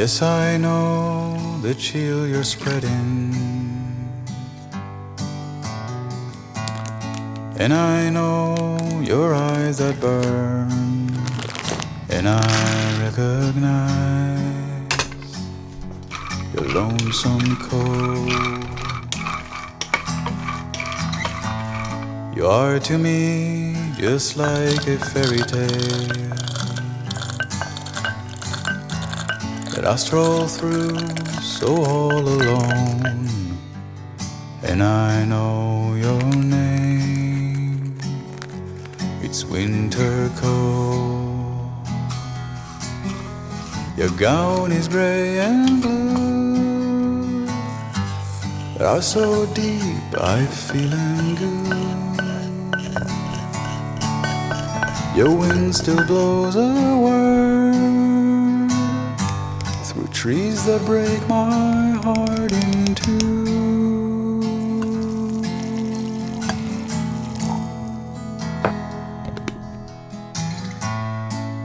Yes, I know the chill you're spreading, and I know your eyes that burn, and I recognize your lonesome cold. You are to me just like a fairy tale that I stroll through so all alone, and I know your name, it's winter cold. Your gown is gray and blue, that are so deep I'm feeling good. Your wind still blows a word through trees that break my heart in two.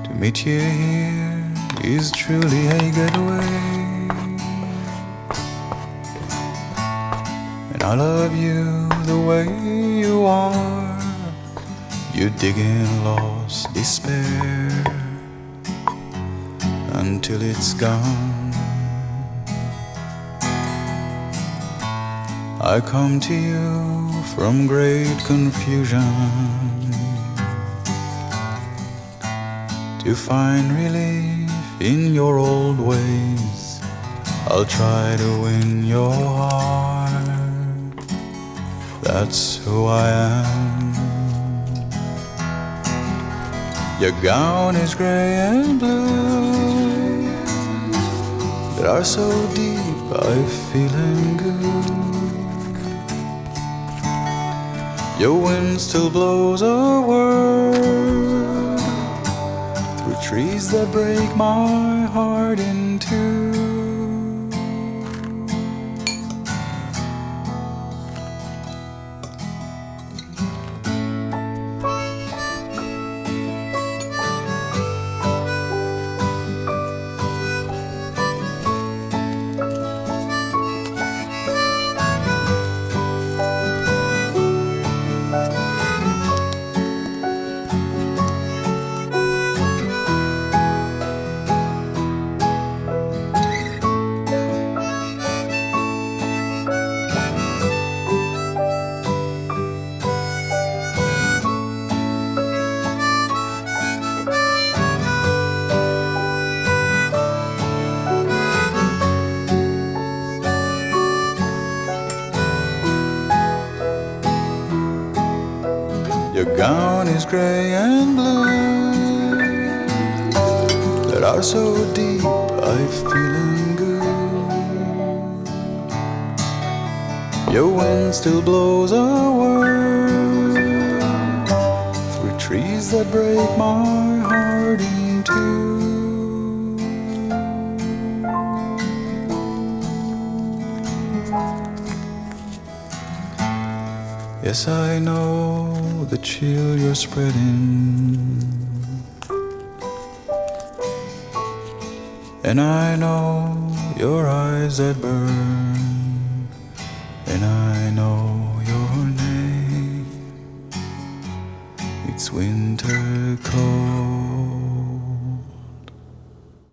To meet you here is truly a getaway, and I love you the way you are. You dig in lost despair until it's gone. I come to you from great confusion to find relief in your old ways. I'll try to win your heart, that's who I am. Your gown is gray and blue, that are so deep I'm feeling good. Your wind still blows a word through trees that break my heart in two. Your gown is gray and blue, that are so deep I'm feeling good. Your wind still blows a word through trees that break my heart in two. Yes, I know the chill you're spreading, and I know your eyes that burn, and I know your name, it's winter cold.